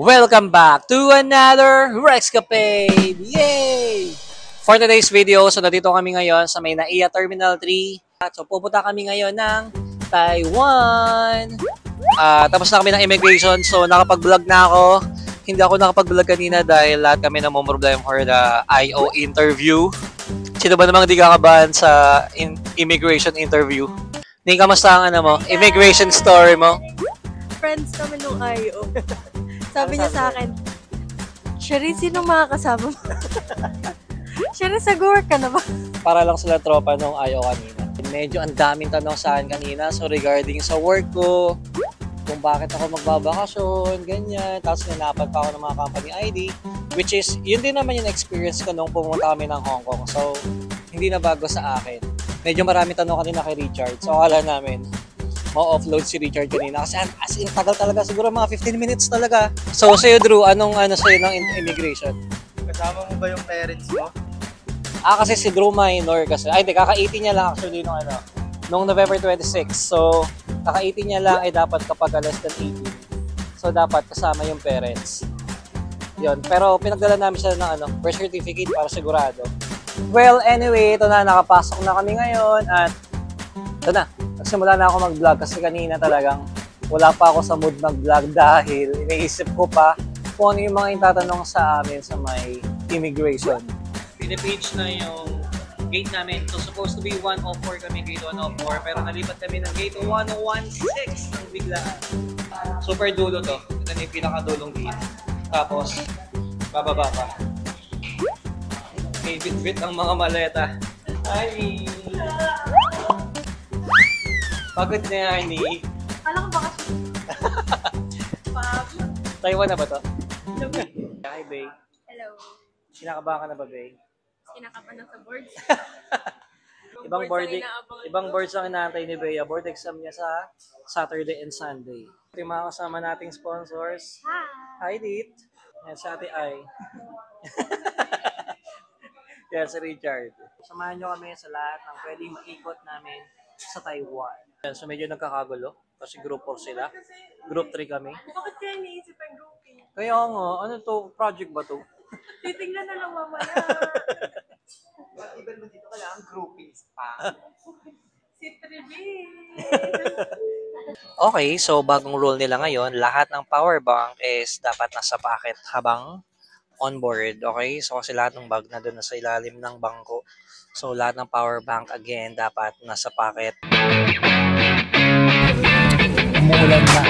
Welcome back to another Rexcapade! Yay! For today's video, so nandito kami ngayon sa may NAIA Terminal 3. So pupunta kami ngayon ng Taiwan. Tapos na kami ng immigration, so nakapag-vlog na ako. Hindi ako nakapag-vlog kanina dahil lahat kami namumroblem for the IO interview. Sino ba namang di kakabahan sa immigration interview? Ni, kamusta ang immigration story mo? Friends kami nung IO. Sabi niya sa akin, Sherry, sino makakasama mo? Sherry, sa-work ka na ba? Para lang sila tropa nung IO kanina. Medyo ang daming tanong sa akin kanina. So regarding sa work ko, kung bakit ako magbabakasyon, ganyan. Tapos nanapan pa ako ng mga company ID. Which is, yun din naman yung experience ko nung pumunta kami ng Hong Kong. So, hindi na bago sa akin. Medyo marami tanong kanina kay Richard. So, akala namin, ma-offload si Richard kanina. Kasi as in, tagal talaga. Siguro mga 15 minutes talaga. So, sa'yo, Drew, anong sa'yo ng immigration? Kasama mo ba yung parents mo? Kasi si Drew minor kasi. Ay, di, kaka-18 niya lang actually nung November 26. So, kaka-18 niya lang ay dapat kapag less than 18. So, dapat kasama yung parents. Yun. Pero, pinagdala namin siya ng birth certificate para sigurado. Well, anyway, ito na. Nakapasok na kami ngayon at ito na. Nagsimula na ako mag-vlog kasi kanina talagang wala pa ako sa mood mag-vlog dahil iniisip ko pa kung ano yung mga itatanong sa amin sa may immigration. Pinipage na yung gate namin. So, supposed to be 104 kami, gate 104. Pero nalipat kami ng gate 116 ng biglaan. Super dulo to. Ito na yung pinakadulong gate. Tapos, bababa pa. Okay, bit-bit ang mga maleta. Hi! Pagod na yan, Ni. Alam ko baka Pagod. Taiwan na ba to? Hello. Hi, Bay. Hello. Kinakabahan ka na ba, Bay? Kinakapan na sa boards. Ibang boards ang inaantay ni Bea. Board exam niya sa Saturday and Sunday. Ito yung mga kasama nating sponsors. Hi, Dit. Yan si Ate Ai. Yan si Richard. Samahan nyo kami sa lahat ng pwedeng maikot namin sa Taiwan. Yan, so medyo nagkakagulo. Kasi group 4 sila. Group 3 kami. Bakit kaya iniisip ang grouping? Kaya nga, ano to? Project ba to? Titingnan na lang mamaya. Even mo dito kailangan groupings pa. Si Trivi. Okay, so bagong rule nila ngayon, lahat ng power bank is dapat nasa packet habang on board. Okay, so kasi lahat ng bag na doon nasa ilalim ng bangko. So lahat ng power bank again dapat nasa packet. Umuulan na.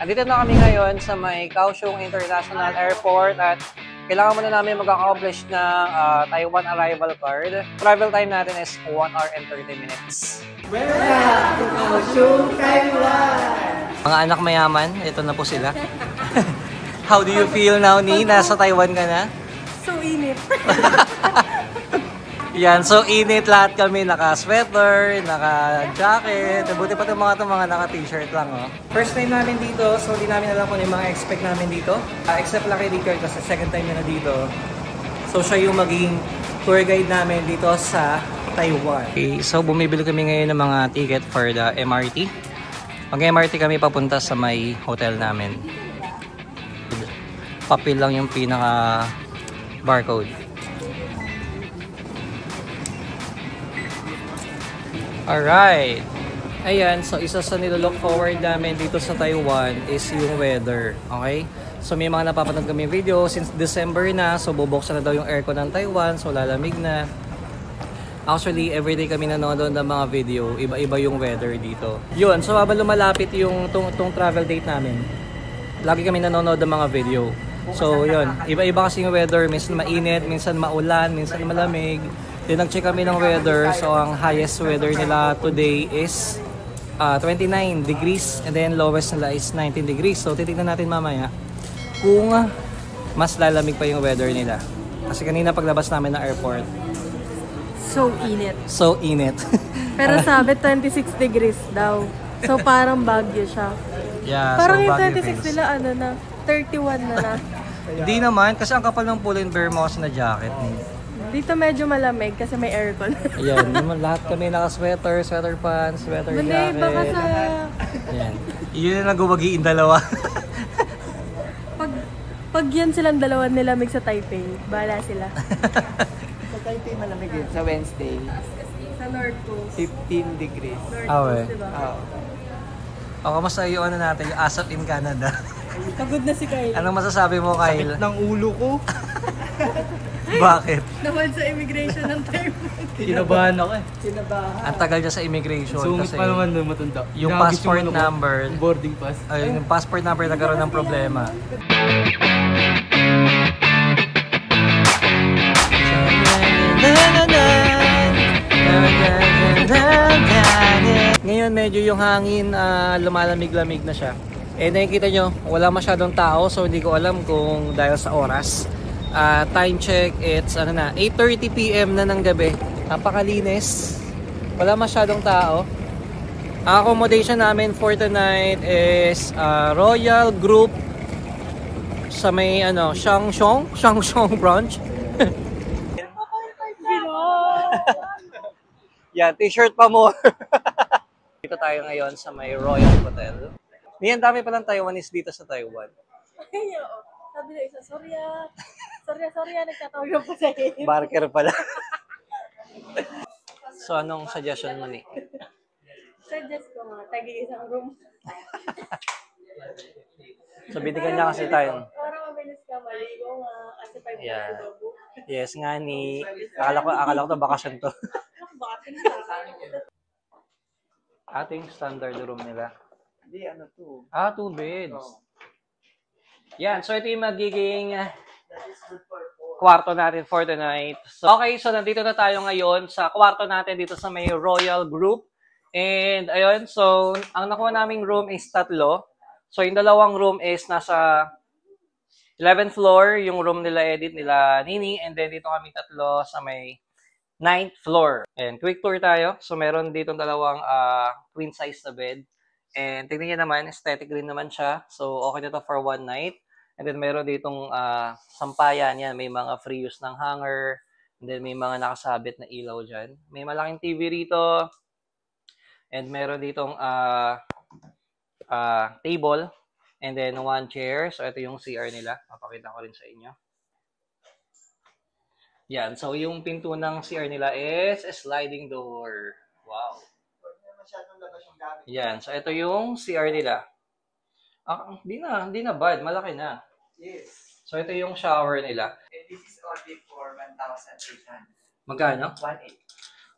Andito na kami ngayon sa may Kaohsiung International Airport at kailangan muna namin mag-accomplish ng Taiwan arrival card. Travel time natin is 1 hour and 30 minutes. Welcome to Kaohsiung, Taiwan! Mga anak mayaman, ito na po sila. How do you feel now, Ni? Nasa Taiwan ka na? So init. Yan, so init lahat kami. Naka-sweater, naka-jacket. Buti pa itong mga naka-t-shirt lang. Oh. First time namin dito, so hindi namin alam kung yung mga expect namin dito. Except lang kay Richard kasi second time na dito. So siya yung maging tour guide namin dito sa Taiwan. Okay, so bumibili kami ngayon ng mga ticket for the MRT. Mag-MRT kami papunta sa may hotel namin. Papel lang yung pinaka barcode. Alright. Ayan, so isa sa nilolook forward namin dito sa Taiwan is yung weather. Okay? So may mga napapanood kami video since December na. So bubuksan na daw yung aircon ng Taiwan. So lalamig na. Actually, everyday kami nanonood ng mga video. Iba-iba yung weather dito. Yun, so habang lumalapit yung tong travel date namin, lagi kami nanonood ng mga video. So yun, iba-iba kasi yung weather. Minsan mainit, minsan maulan, minsan malamig. Then nag-check kami ng weather. So ang highest weather nila today is 29 degrees. And then lowest nila is 19 degrees. So titignan natin mamaya kung mas lalamig pa yung weather nila. Kasi kanina paglabas namin ng airport, So init. so init. Pero sabi 26 degrees daw. So parang Baguio siya. Yeah, Parang so yung Baguio 26 face. nila ano na, 31 na na. Hindi naman, kasi ang kapal ng pull and bear mo kasi na jacket ni. Dito medyo malamig kasi may aircon. Ayan, lahat kami naka-sweater, sweater pants, sweater Hindi, jacket. baka sa... Ayan. Yun yung nagwawagiin dalawa. Pag yan silang dalawa nilamig sa Taipei, bahala sila. Sa Taipei malamig yun. Sa Wednesday, Sa North Coast. 15 degrees. North Ah, Coast, we. diba? O, kamusta yung ano natin, yung ASAP in Canada? Pagod na si Kyle. Anong masasabi mo, Kyle? Ng ulo ko. Bakit? Nawal sa immigration ng Taipei. Kinabahan ako eh. Kinabahan. Ang tagal niya sa immigration Sungit kasi pa naman nun matanda. yung Ginagis passport ano ko, number, yung boarding pass. ay, yung passport number nagkaroon ng problema. Ngayon medyo yung hangin lumalamig-lamig na siya. Eh nakikita nyo, wala masyadong tao so hindi ko alam kung dahil sa oras. Time check, it's 8:30 PM na ng gabi. Napakalinis. Wala masyadong tao. Ang accommodation namin for tonight is Royal Group sa may Shangshong branch. Yan, t-shirt pa more. Dito tayo ngayon sa may Royal Hotel. Niyan dami palang Taiwanese dito sa Taiwan. Ay, oo. Sabi na isa, sorry, nagtatawag pa sa iyo. Barker pala. So anong suggestion mo ni? Suggest ko nga, tagi isang room. So binigyan niya kasi tayo. Para mabilis ka, maligo nga. Kasi 5 minutes Yeah. bago. Yes nga ni. Akala ko to bakasyon to. Bakit na? Ating standard room nila. Hindi, ano to. 2 beds. Yan, so ito yung magiging kwarto natin for tonight. So, okay, so nandito na tayo ngayon sa kwarto natin dito sa may Royal Group. And ayun, so ang nakuha naming room is 3. So yung dalawang room is nasa 11th floor, yung room nila Edit, nila Nini. And then dito kami 3 sa may 9th floor. And quick tour tayo. So meron dito dalawang queen size na bed. And tingnan niyo naman, aesthetic rin naman siya. So okay na to for one night. And then meron ditong sampayan yan. May mga free use ng hanger. And then may mga nakasabit na ilaw dyan. May malaking TV rito. And meron ditong table. And then 1 chair. So ito yung CR nila. Papakita ko rin sa inyo. Yan. So yung pinto ng CR nila is a sliding door. Wow. Yan. So ito yung CR nila. Hindi na bad. Malaki na. Yes. So, ito yung shower nila. And this is only for 1,800. Magkano? 1,800.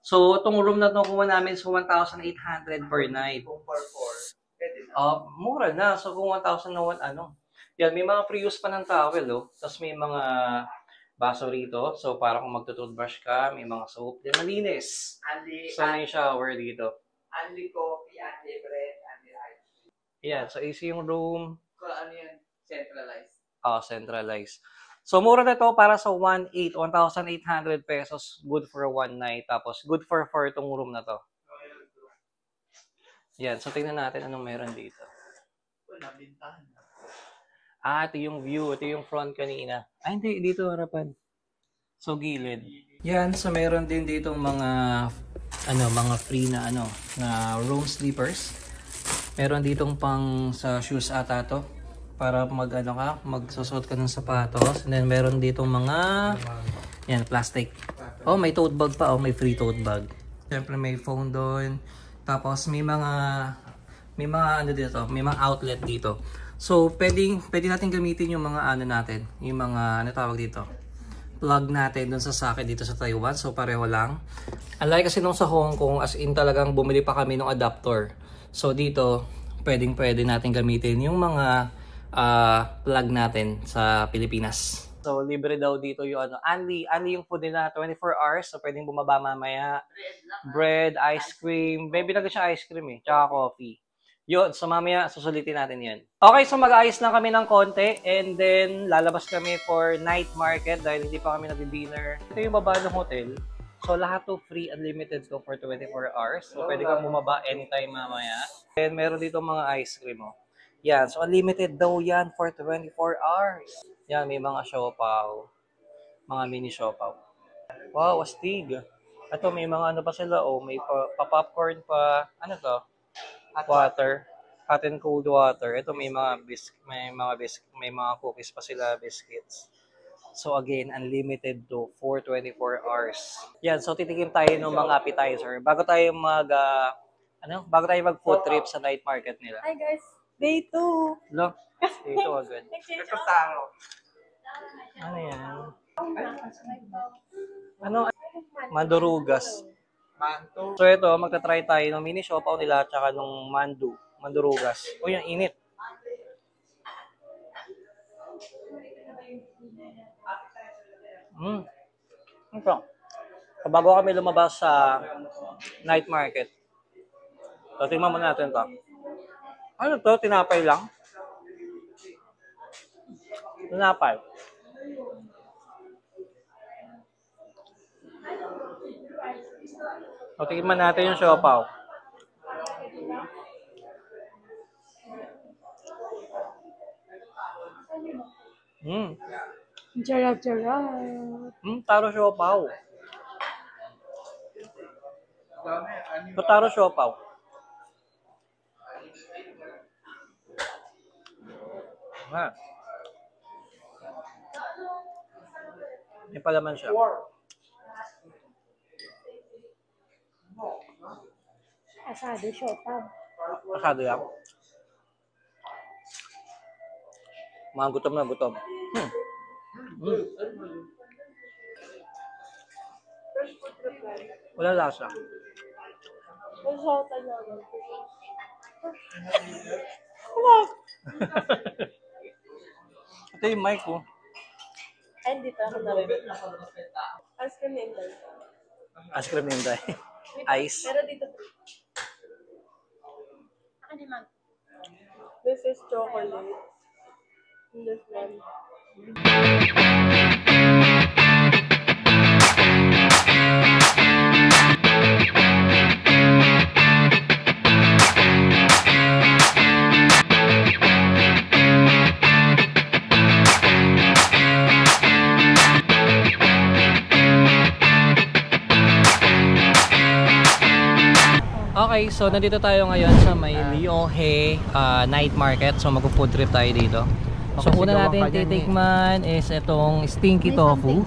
So, itong room na ito kuha namin is 1,800 per night. Kung for 4, pwede na. Mura na. So, kung 1,000 na yan, may mga free use pa ng towel, oh. Tapos may mga baso rito. So, para kung magtutoothbrush ka, may mga soap. Then, malinis. So, may shower dito. Only coffee, only bread, only ice. Yan. So, AC yung room. Kung ano yan, centralized. Centralized. So, mura na to para sa 1,800 pesos. Good for one night. Tapos, good for itong room na to. Yan. So, tingnan natin anong meron dito. Wala, bintahan. Ito yung view. Ito yung front kanina. Hindi. Dito harapan. So, gilid. Yan. So, meron din ditong mga free na na room sleepers. Meron ditong pang sa shoes ata to. Para magsusot ka ng sapatos. And then, meron ditong mga, yan, plastic. May tote bag pa. May free tote bag. Siyempre, may phone doon. Tapos, may mga dito, may mga outlet dito. So, pwede natin gamitin yung mga natin. Yung mga, tawag dito? Plug natin doon sa socket dito sa Taiwan. So, pareho lang. Unlike kasi nung sa Hong Kong, as in talagang bumili pa kami ng adapter. So, dito, pwede natin gamitin yung mga plug natin sa Pilipinas. So, libre daw dito yung only yung food nila 24 hours. So, pwedeng bumaba mamaya. Bread, ice cream. Maybe na siya ice cream tsaka coffee. Yun, so mamaya susulitin natin yan. Okay, so mag-ayos lang kami ng konti. And then, lalabas kami for night market dahil hindi pa kami nag-dinner. Ito yung baba ng hotel. So, lahat to free, unlimited to for 24 hours. So, pwede kang bumaba anytime mamaya. And meron dito mga ice cream, Yan, so unlimited daw yan for 24 hours. Yan, may mga siopaw. Mga mini siopaw. Wow, astig. Ito may mga ano pa sila, oh, may pa-popcorn pa. Ano to? Water. Hot and cold water. Ito may mga may mga cookies pa sila, biscuits. So again, unlimited to for 24 hours. Yan, so titikim tayo ng mga appetizer bago tayo bago tayo mag food trip sa night market nila. Hi guys, day 2. Look, ito agad. Exchange Ito taro. Ano yan? Ano? Mandurugas. Manto. So ito, magta-try tayo ng mini siopaw nila at saka ng mandurugas. O yung init. Ito. So, bago kami lumabas sa night market. So, tingnan muna natin to. Ano to? Tinapay lang? Tinapay. So, tingnan natin yung siopaw. Charap. Taro siopaw. Dami. So, taro siopaw. Ah. May palaman siya. Asado siopaw. Asado yan. Mga gutom na gutom. Wala lasa. Masautan naman. Ito yung mic ko. Ay, hindi pa ako na rin. Ice cream na inday. Ice cream yung day. Ice. Pero dito. This is chocolate. And this one. Okay, so nandito tayo ngayon sa may Liohe night market. So mag-food trip tayo dito. So una natin titikman is itong stinky tofu.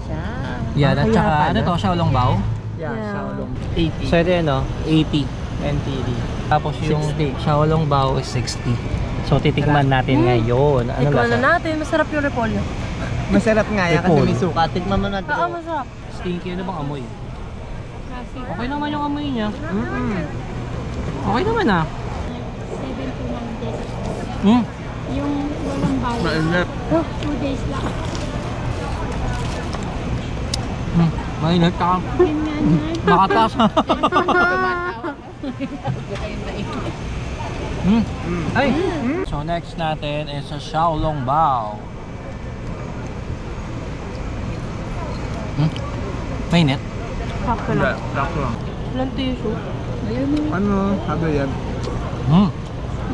Yan, at saka ano to, Xiaolong Bao. Yeah, Xiaolong. 80 So ito yun, no? 80. NTD. Tapos yung 60. Xiaolong Bao is 60. So titikman natin ngayon. Ano Tikman na lasa? natin. Masarap yung repolyo. Masarap nga yan kasi Repolyo. may suka. Tikman mo natin. Oo, masarap. Stinky, ano bang amoy? Okay naman yung amoy niya. Okay naman ah. 7 to 9 days. Mm. Yung walang bayan, Mainit. 2 days lang. Mainit ka. Ganyan yan. Nakatas. Ay. So next natin is sa Xiaolong Bao. Mainit. Sakto Hindi, lang. sakto lang. Walang tissue. Ayun mo, Ano? Sabi yan.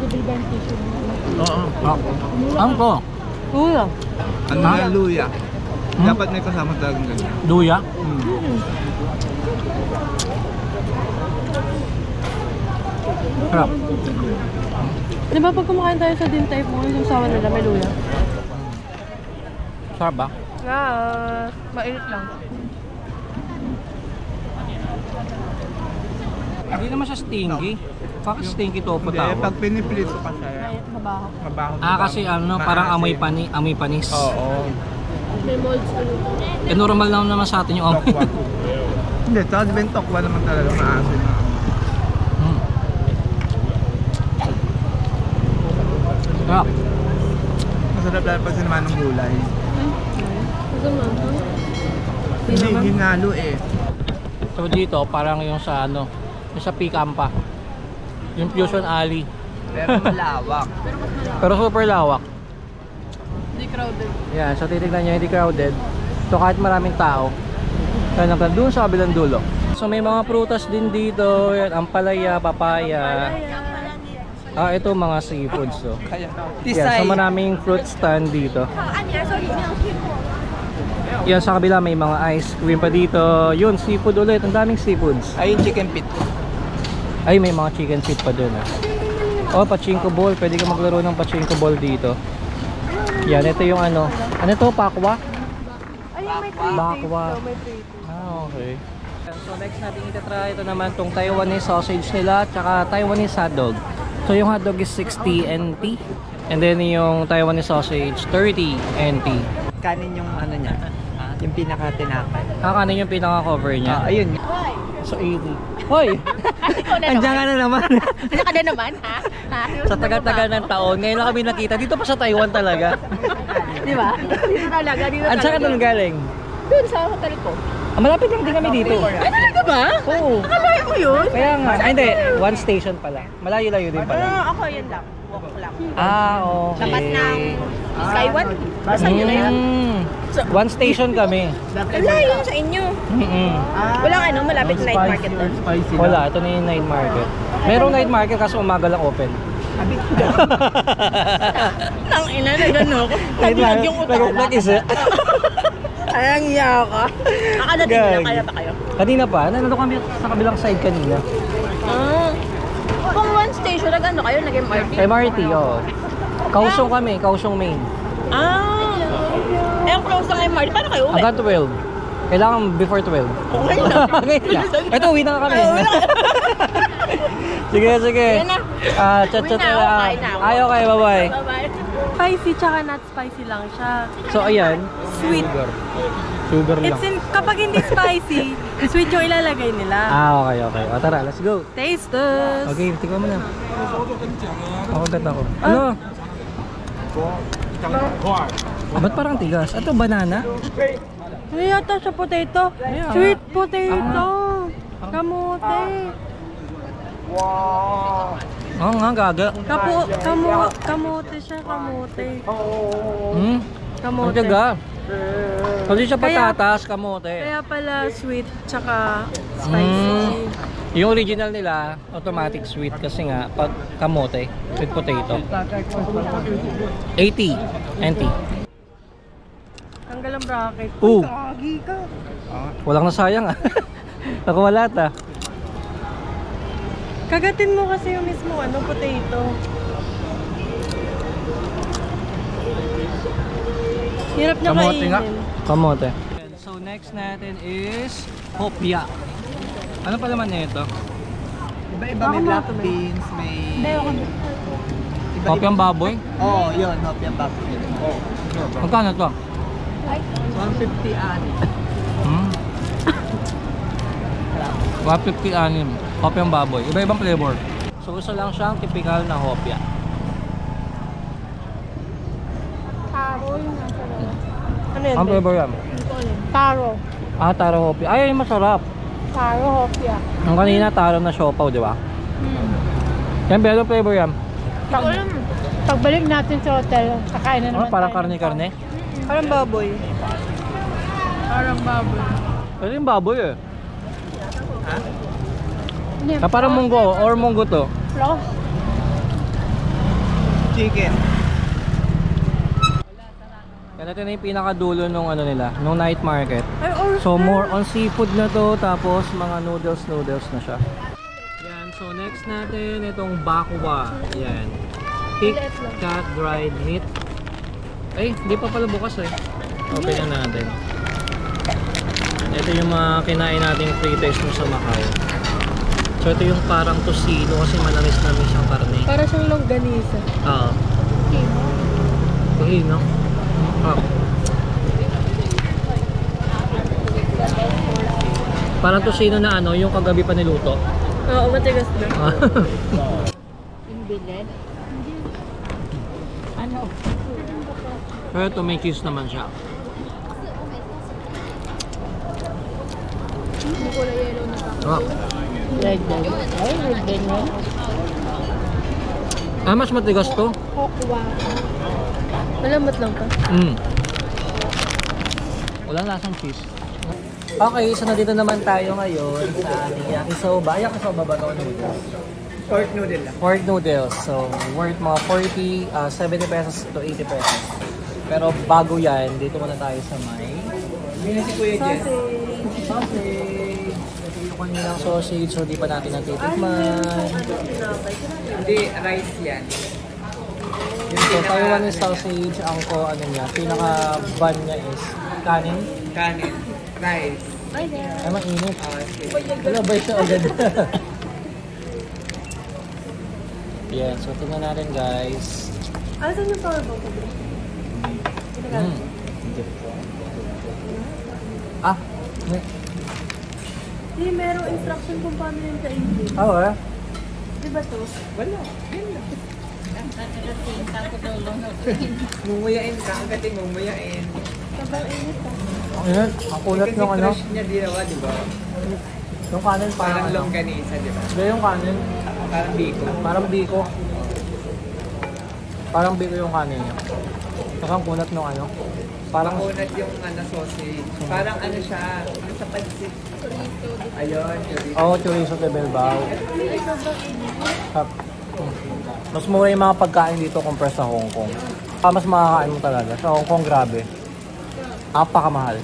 libre ba ang tissue mo? Oo. Ano to? Ulo. Ano nga luya? Dapat may kasama talagang ganyan. Luya? Sarap. Di ba pag kumakain tayo sa din type mo, yung sawa nila may luya? Sarap ba? Mainit lang. Hindi naman siya stinky. Bakit stinky tofu Hindi, tawag? pag piniprito kasi, Mainit, mabaho. mabaho. Kasi ano, parang amoy panis. Oo. May molds ko dito. Eh normal lang naman sa atin yung amoy. Tokwa. Hindi, tsaka di ba yung tokwa naman talaga maasin na. Sarap. Masarap lang pag sinama ng gulay. Masama. Hindi ginalo eh. So dito, parang yung sa ano, yung sa Pikampa. Yung Fusion Alley. Pero malawak. Pero super lawak. Hindi crowded. Yan, so titignan nyo, hindi crowded. So kahit maraming tao, kaya lang doon sa kabilang dulo. So may mga prutas din dito, yan, ampalaya, papaya. Ito mga seafoods. So. Yan, so maraming fruit stand dito. Yan sa kabila may mga ice cream pa dito. Yun, seafood ulit. Ang daming seafoods. Ayun, chicken pit. Ay, may mga chicken feet pa dun ah. Oh, pachinko ball. Pwede ka maglaro ng pachinko ball dito. Yan, ito yung ano. Ano to? Pakwa? Ayun, may 3 Bakwa. May 3 Ah, okay. So next natin itatry ito naman tong Taiwanese sausage nila tsaka Taiwanese hotdog. So yung hotdog is 60 NT and then yung Taiwanese sausage 30 NT. Kanin yung ano niya. Yung pinaka-tinapay. Kakanin yung pinaka-cover niya. Ayun. So 80. Hoy! Andiyan ka na naman. Ano ka na naman, ha? Sa tagal-tagal ng taon, ngayon lang kami nakita. Dito pa sa Taiwan talaga. Di ba? Dito talaga, dito talaga. Andiyan ka na galing? Doon sa hotel ko. Ah, malapit lang din kami dito. Ay, talaga ba? Oo. Akalain mo yun? Kaya nga. Ay, hindi. One station pala. Malayo-layo din pala. Ako, yun lang. Walk lang. Ah, okay. Tapat ng Skyward. Basta yun na yun. One station kami. Layo sa inyo. Walang ano, malapit na night market doon. Wala, ito na yung night market. Merong night market kaso umaga lang open. Nang ina, nagano ko. Naglag yung utak. Nag-isa. Ayang iya ka. Akalating nila, kaya pa kayo? Kanina pa, nandito kami sa kabilang side kanina. Kung one station, nag-ano kayo? Nag-MRT? MRT, oo. Kausong kami, Kausong Main. Eh, ang close ng MRT, paano kayo uwi? Hanggang 12. Kailangan before 12. Okay na. Ngayon na. Ito, uwi na kami. Sige, sige. Uwi na. Chat-chat Uwi na na ako, lang. kain na ako. Ay, okay, bye-bye. Bye-bye. Spicy tsaka not spicy lang siya. So, ayan. Sweet. Sugar lang. Kapag hindi spicy, sweet yung ilalagay nila. Okay, okay. O, tara, let's go. Taste this. Okay, tingnan mo na. Ako agad ako. Ano? Ba't parang tigas? Ito, banana? Ano yata sa potato? Sweet potato. Kamote. Oo nga, gaga. Kamote siya, kamote. Hmm? Ang Kamote. tiga. Kasi siya patatas, kamote. Kaya pala sweet tsaka spicy. Yung original nila, automatic sweet kasi nga, pag kamote, with potato. 80 NT. Tanggal ang bracket. Ooh. Kagi ka. Walang nasayang ah. Ako wala ta. Kagatin mo kasi yung mismo potato. Hirap niya Kamote nga. kainin. Kamote. So next natin is hopya. Ano pa naman na ito? Iba-iba, may black beans, may... Hopyang baboy? Oo, yun, hopyang baboy. Magkano to? 150 ani. 150 anim. Hopyang baboy. Iba-ibang flavor. So gusto lang siyang typical na hopya. Ano yun? Ang flavor yan? Taro. Ah, taro hopya. Ay, masarap. Taro hopya. Ang kanina taro na siopaw, di ba? Yan, pero flavor yan. Pagbalik natin sa hotel, kakain na Ano, parang karne-karne? Parang baboy. Parang baboy. Pero yung baboy eh. Ah, parang munggo or munggo to. Plus. Chicken. Yan natin na yung pinakadulo nung ano nila, nung night market. Ay, or So more on seafood na to, tapos mga noodles na siya. Yan, so next natin itong bakwa. Yan. Thick cat dried meat. Ay, hindi pa pala bukas eh. Open na natin. Ito yung mga kinain nating fritters mo sa Macau. So ito yung parang tocino kasi manamis-namis ang karne. para siyang longganisa. Oo. Okay, no? Parang tocino na ano, yung kagabi pa niluto. Oo, matigas na. Pero ito may cheese naman siya. Ah, mas matigas to? Malamot lang pa. Walang lasang cheese. Okay, so nandito naman tayo ngayon sa ating yakisoba. Yakisoba ba ito? Noodles? Pork noodle lang. Pork noodles. So, worth mga 70 pesos to 80 pesos. Pero bago yan, dito muna tayo sa may Ayun si Kuya Jen. Sausage. Sausage. Ito yung kanilang sausage, so di pa natin Ano natitikman. tinapay? Hindi, rice yan. So, Taiwanese sausage, ang ano niya, pinaka-bun niya is kanin. Kanin. Rice. Ay, there. Ay, mainit. Okay. Wala ba siya agad? Yeah, so tingnan natin guys. Ano saan yung power ball? Mm. Ah, may... Hindi, merong instruction kung paano yung kainin. Oh, eh? Di ba to? Wala. Yan lang. Mumuyain ka. Ang gating mumuyain. Sobrang init ka. Ang init, ang kulat Kasi ng ano. fresh niya dinawa, di ba? Yung kanin parang Parang ano. longganisa, di ba? Hindi yung kanin, Parang biko. parang biko. Parang biko yung kanin niya. Saka ang kulat ng ano. Parang Makunat yung sausage. Parang ano siya. Ano sa pansit. Ayun. Chorizo. oh, chorizo de Bilbao. Mas mura yung mga pagkain dito compare sa Hong Kong. Mas makakain mo talaga. Sa Hong Kong, grabe. Napakamahal.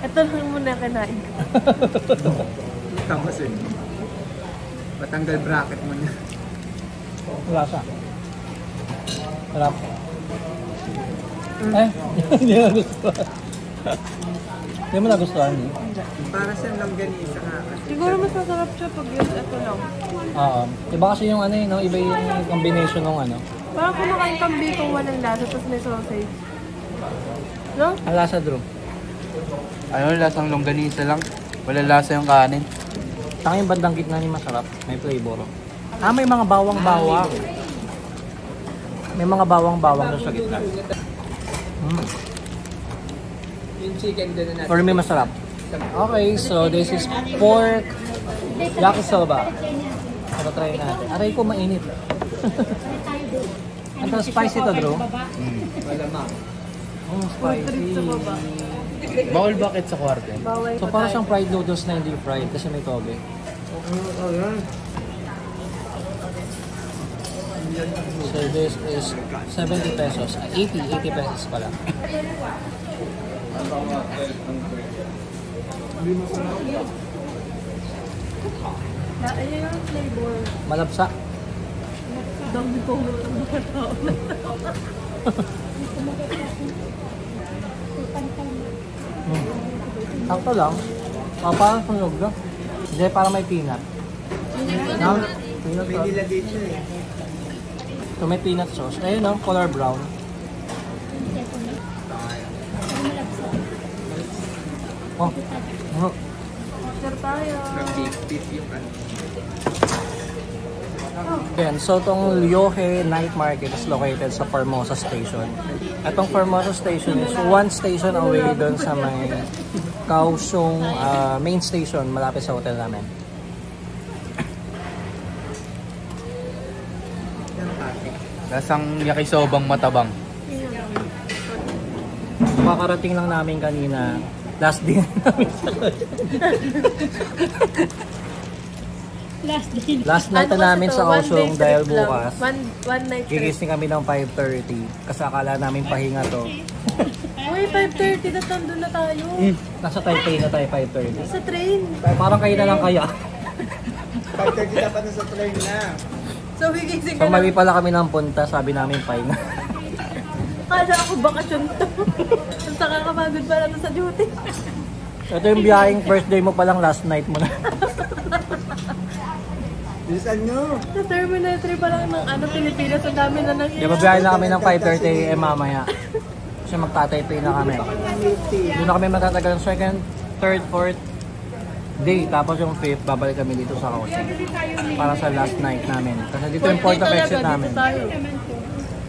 Ito lang muna kinain ko. Tapos yun. Patanggal bracket mo na. Wala siya. Sarap. Eh, hindi mo nagustuhan. Hindi mo nagustuhan eh. Para siyang longganisa nga. Siguro mas masarap siya pag yun ito lang. Oo. Iba kasi yung ano eh, no? Iba yung combination ng ano. Parang kumakain kang bacon walang lasa tapos may sausage. No? Ang lasa, Drew. Ano, lasang longganisa lang. Wala lasa yung kanin. Saka yung bandang gitna ni masarap. May flavor. Ah, may mga bawang-bawang. May mga bawang-bawang doon sa gitna. Yung chicken din na natin. For me, masarap. Okay, so this is pork yakisoba. Ito try natin. Aray ko, mainit. Ang spicy to, Drew. Malamang. Oh, spicy. Bawal bakit sa kwarto? Bawal So parang siyang fried noodles na hindi fried kasi may toge. So this is 70 pesos. 80 pesos pala. Ayun yung flavor. Malabsa. Dami ko ng mga tao. Sakto lang. Parang sunog na. Hindi, parang may peanut. No? Peanut May sauce. nilagay siya eh. So may peanut sauce. Ayun no, color brown. Oh. Oh. Sure tayo. Nag-beef yung ano. Yan, so itong Lyohe Night Market is located sa Formosa Station. Itong Formosa Station is one station away doon sa may Kaohsiung main station malapit sa hotel namin. Lasang yakisobang matabang. Makarating lang namin kanina. Last din namin sa Last night na namin sa Kaohsiung dahil bukas. One night trip. Gigising kami ng 5:30 kasi akala namin pahinga to. Uy, 5:30 na tandun na tayo. Nasa Taipei na tayo 5:30. Sa train. Parang kayo na lang kaya. 5:30 dapat na sa train na. So, gigising So ka mali na. pala kami ng punta, sabi namin pahinga. Kala ako bakasyon to. Ang nakakapagod pala to sa duty. Ito yung biyaheng first day mo palang last night mo na. Bilisan nyo. Sa Terminal 3 pa lang ng Pilipinas, ang dami na nangyayari. Di ba biyahe na kami ng 5:30 AM mamaya. Kasi magta-Taipei na kami. Doon na kami matatagal ng second, third, fourth day. Tapos yung fifth, babalik kami dito sa Kaohsiung. Para sa last night namin. Kasi dito yung port of exit namin.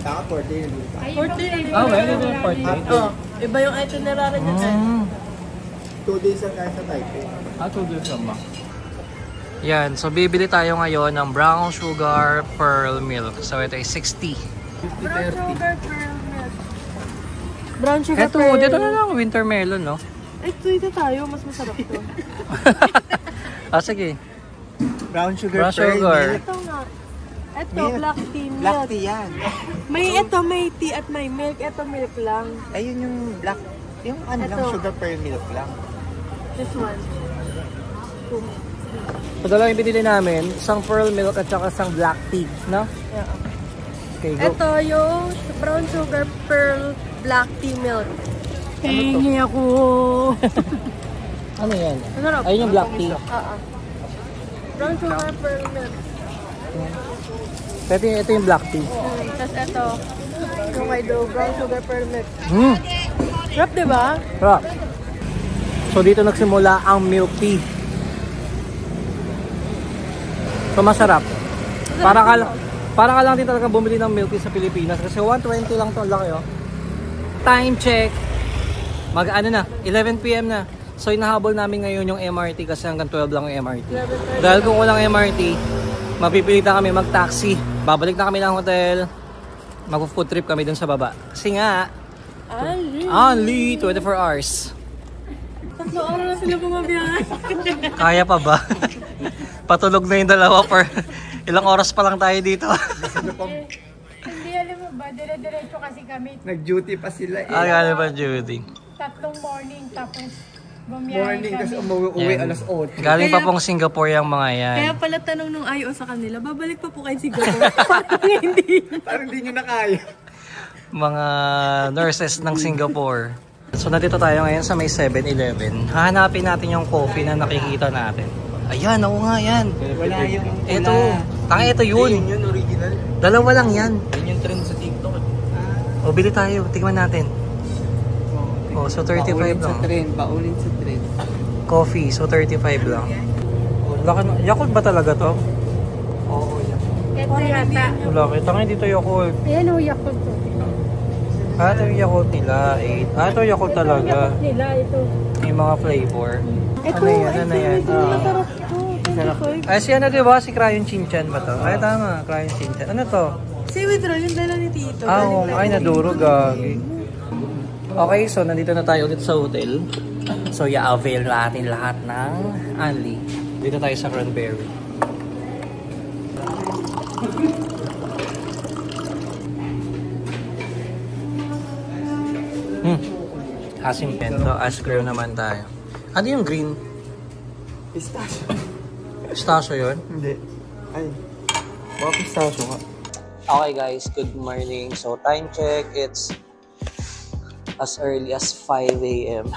Saka 40 na dito. 14. Oh, well, dito yung port day. Oh, iba yung itinerary niya. 2 days ang kaya sa Taipei. Ato din ba? Yan, so bibili tayo ngayon ng brown sugar pearl milk. So ito ay 60. Brown sugar pearl milk. Brown sugar Ito, pearl. dito na lang winter melon, no? Ay, dito tayo. Mas masarap to. Ah, sige. Brown sugar Brown sugar. Ito nga. Ito, black tea Black tea yan. May tea at may milk. Ito milk lang. Ayun yung black, yung ano lang, Ito. sugar pearl milk lang. This one. So, dalawa yung binili namin. Isang pearl milk at saka isang black tea, no? Yeah. Okay, go. Ito yung brown sugar pearl black tea milk. Hingi ako. Ano yan? Masarap. Ayun yung black tea. Oo. Brown sugar pearl milk. Ito yung black tea. Tapos ito, yung kay Do, brown sugar pearl milk. Sarap, diba? Sarap. So dito nagsimula ang milk tea. So masarap. Para ka lang din talaga bumili ng milk tea sa Pilipinas kasi 120 lang to, laki oh. Time check. Mag-ano na, 11 PM na. So inahabol namin ngayon yung MRT kasi hanggang 12 lang yung MRT. Dahil kung walang MRT, mapipilitan kami mag-taxi. Babalik na kami ng hotel. Mag-food trip kami dun sa baba. Kasi nga, only 24 hours. 3 oras na sila bumabiyahe. Kaya pa ba? Patulog na yung dalawa for ilang oras pa lang tayo dito. Hindi alam mo ba, dire-diretso kasi kami. Nag-duty pa sila eh. Ano ba, Judy? 3 morning tapos bumiyahe Morning, kami. tapos umuwi Yan. alas 8. Galing pa pong Singapore yung mga yan. Kaya pala tanong nung IO sa kanila, babalik pa po kayo Singapore. Parang hindi. Parang hindi nyo na kaya. Mga nurses ng Singapore. So nandito tayo ngayon sa may 7-Eleven. Hahanapin natin yung coffee na nakikita natin. Ayan, oo nga yan. Wala yung... Ito. Ito yun. Yun original. Dalawa lang yan. Yun yung trend sa TikTok. O, bili tayo. Tingnan natin. O, so 35 Paulin sa lang. trend. Paulin sa trend. Coffee, so 35 lang. Yakult ba talaga to? Oo, yan. Ito yata. Wala, kita nga dito Yakult. Ayan o, Yakult to. Ito yung Yakult nila. Ito Yakult talaga. Yakult nila, ito. May mga flavor. Ito, Ano yan? Ano yan? masarap to. 25. Ay, si ano diba? Si Crayon Chinchan ba to? Ay, tama. Crayon Chinchan. Ano to? Si withdraw, yung dala ni Tito. Oo, ay, nadurog. Gagi. Okay, so nandito na tayo ulit sa hotel. So, i-avail natin lahat ng Anli. Dito tayo sa Cranberry. Asim pento. Ice cream naman tayo. Ano yung green? Pistachio. Pistachio yun? Hindi. Ay. Baka pistachio ka. Okay guys, good morning. So time check, it's as early as 5 AM.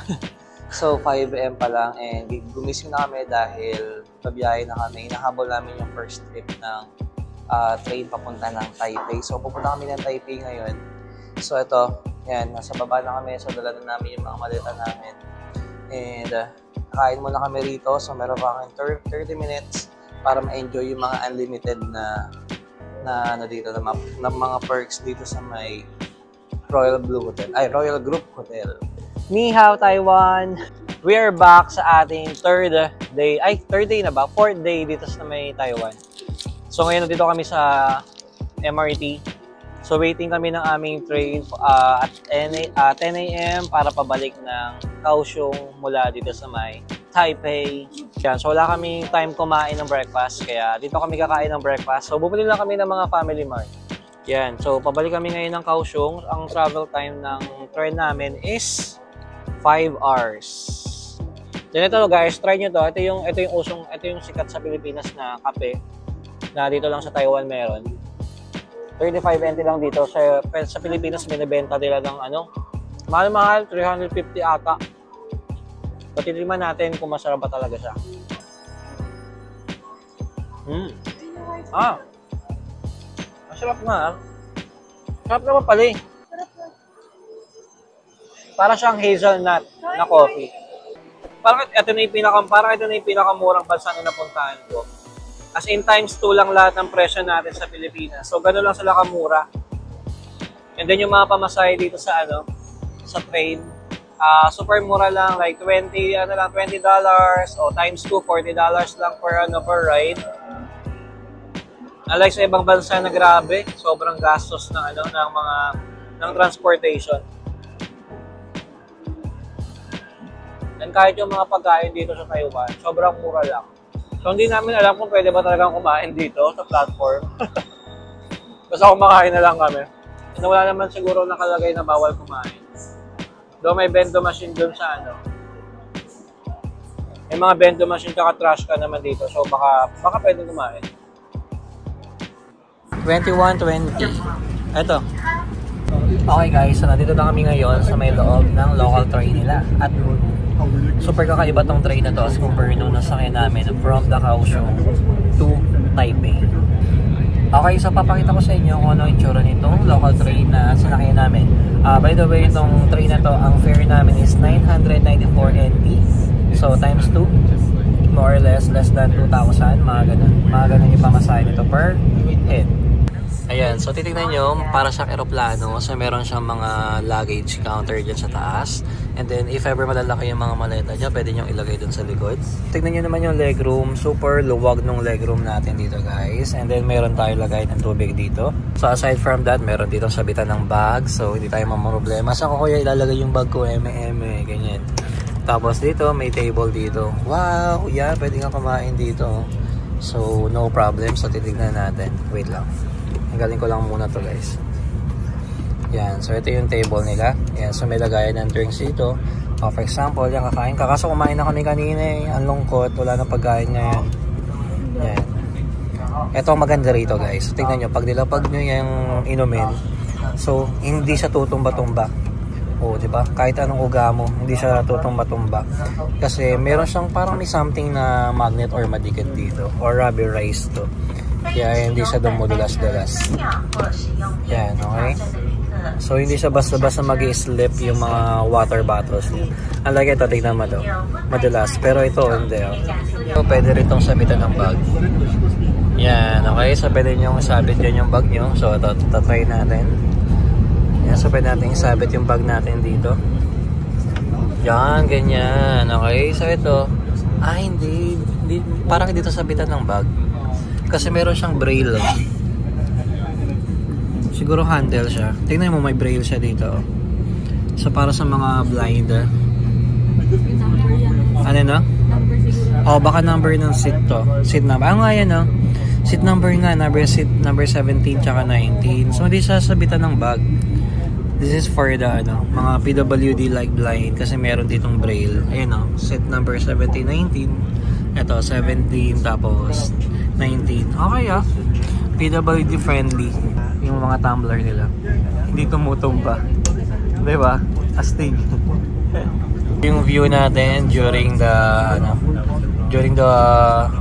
So 5 AM pa lang and gumising na kami dahil pabiyahe na kami. Inahabol namin yung first trip ng train papunta ng Taipei. So pupunta kami ng Taipei ngayon. So ito, yan, nasa baba na kami. So dala na namin yung mga maleta namin. And kain muna kami rito. So meron pa kami 30 minutes para ma-enjoy yung mga unlimited na ano dito na mga perks dito sa may Royal Group Hotel. Ni hao Taiwan. We are back sa ating third day na ba? Fourth day dito sa may Taiwan. So ngayon dito kami sa MRT. So waiting kami ng aming train at 10 AM para pabalik ng Kaohsiung mula dito sa may Taipei. Yan. So wala kaming time kumain ng breakfast kaya dito kami kakain ng breakfast. So bumili lang kami ng mga Family Mart. Yan. So pabalik kami ngayon ng Kaohsiung. Ang travel time ng train namin is 5 hours. Then ito guys, try nyo to. Ito yung sikat sa Pilipinas na kape na dito lang sa Taiwan meron. 35 NT lang dito. Sa Pilipinas binibenta nila ng mahal-mahal, 350 ata. Patitriman natin kung masarap ba talaga siya. Masarap nga. Sarap naman pala eh. Para siyang hazelnut na coffee. Parang ito na yung pinakamurang bansa na napuntahan ko. As in times 2 lang lahat ng presyo natin sa Pilipinas. So gano'n lang sila kamura. And then yung mga pamasahe dito sa train, super mura lang, like $20 o times 2, $40 lang per ride. Unlike sa ibang bansa na grabe, sobrang gastos ng transportation. And kahit yung mga pagkain dito sa Taiwan, sobrang mura lang. So hindi namin alam kung pwede ba talagang kumain dito sa platform. Basta kumakain na lang kami. And wala naman siguro nakalagay na bawal kumain. Doon may bento machine doon sa ano. May mga bento machine kaka trash ka naman dito. So baka pwede kumain. 21.20. Ito. Okay guys, so nandito na kami ngayon sa may loob ng local train nila. At super kakaiba tong train na to as compare nung nasakyan namin from the Kaohsiung to Taipei. Okay, so papakita ko sa inyo kung ano yung itsura nitong local train na sinakyan namin. By the way, itong train na to, ang fare namin is 994 NT. So times 2, more or less than 2,000, mga ganun yung pamasahe nito per head. Ayan, so titignan nyo, para siyang eroplano, so meron siyang mga luggage counter dyan sa taas. And then, if ever malalaki yung mga maleta dyan, pwede nyo ilagay dun sa likod. Tignan nyo naman yung legroom, super luwag nung legroom natin dito guys. And then, meron tayo lagay ng tubig dito. So aside from that, meron dito sabitan ng bag, so hindi tayo mamroblema. Saan ko kaya ilalagay yung bag ko, ganyan. Tapos dito, may table dito. Wow, yeah, pwede nga kumain dito. So, no problem. So, titignan natin. Wait lang. Galing ko lang muna to guys. Yan, so ito yung table nila. Yan, so may lagayan ng drinks dito. For example, yan kakain ka. Kaso kumain na kami kanina eh. Ang lungkot, wala na pagkain ngayon. Yan. Ito ang maganda rito guys. So, tingnan nyo, pag nilapag nyo yung inumin, so hindi siya tutumba-tumba. O, di ba? Kahit anong uga mo, hindi siya tutumba-tumba. Kasi meron siyang parang may something na magnet or madikit dito. Or rubberized to. Kaya hindi siya dumudulas-dulas. Yan, okay? So, hindi siya basta-basta mag-slip yung mga water bottles niya. Ang lagi ito, tignan mo daw. Madulas. Pero ito, hindi. So, pwede rin itong sabitan ng bag. Yan, okay? So, pwede nyo sabit yan yung bag nyo. So, ito, tatry natin. Yan, so pwede natin isabit yung bag natin dito. Yan, ganyan. Okay? So, ito. Hindi. Parang dito sabitan ng bag. Kasi meron siyang braille. Siguro handle siya. Tingnan mo, may braille siya dito. So para sa mga blind. Ano na? Oh, baka number ng seat to. Seat number. Nga yan, no? Seat number nga. Seat number 17 tsaka 19. So hindi siya sabitan ng bag. This is for the mga PWD like blind. Kasi meron ditong braille. Ayun, no? Seat number 17, 19. Ito, 17 tapos 19. Okay PWD friendly yung mga tumbler nila. Hindi tumutumba. Diba? Astig. Yung view natin during the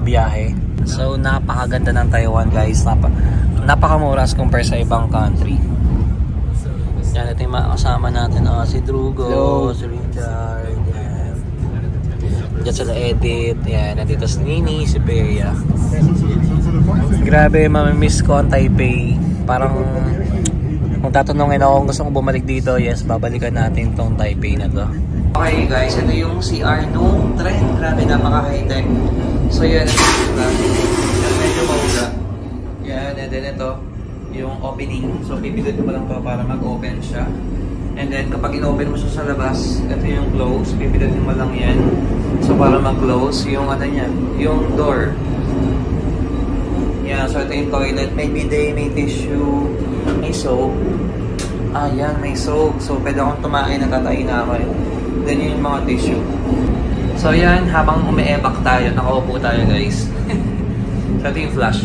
biyahe. So napakaganda ng Taiwan guys. Napakamura as compare sa ibang country. Yan, ito yung makakasama natin. Si Drugo, si Richard. Diyan sila edit. Yan, nandito si Nini, si Bea. Grabe, mamimiss ko ang Taipei. Parang kung tatanungin ako kung gusto kong bumalik dito, yes, babalikan natin tong Taipei na to. Okay guys, ito yung CR nung train. Grabe, napaka-high-tech. So yan, medyo mauga. Yan, and then ito, yung opening. So pipindot mo lang to para mag-open siya. And then kapag in-open mo siya sa labas, ito yung close. Pipindutin mo lang yan. So para mag-close yung niya, yung door. Yan, so ito yung toilet. May bidet, may tissue, may soap. Yan, may soap. So pwede akong tumain, natatay na ako. Then yung mga tissue. So yan, habang umi-evac tayo, nakaupo tayo guys. So ito yung flash.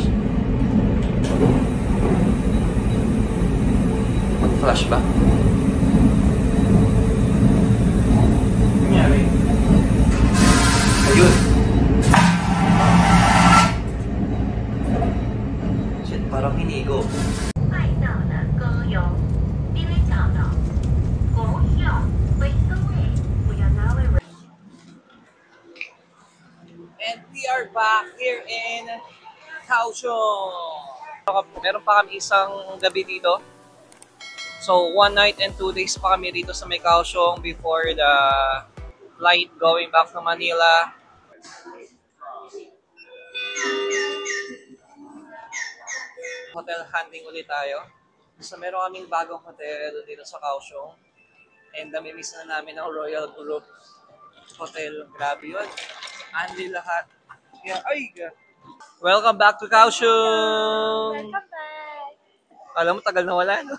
Mag-flash ba? Ayun. Shit, parang hinigo. And we are back here in Kaohsiung. Meron pa kami isang gabi dito. So, 1 night and 2 days pa kami dito sa may Kaohsiung before the flight going back to Manila. Hotel hunting ulit tayo. So, meron kaming bagong hotel dito sa Kaohsiung. And namimiss na namin ang Royal Group Hotel. Grabe yun. Andi lahat. Yeah, ay! Welcome back to Kaohsiung! Welcome back! Alam mo, tagal na wala, no?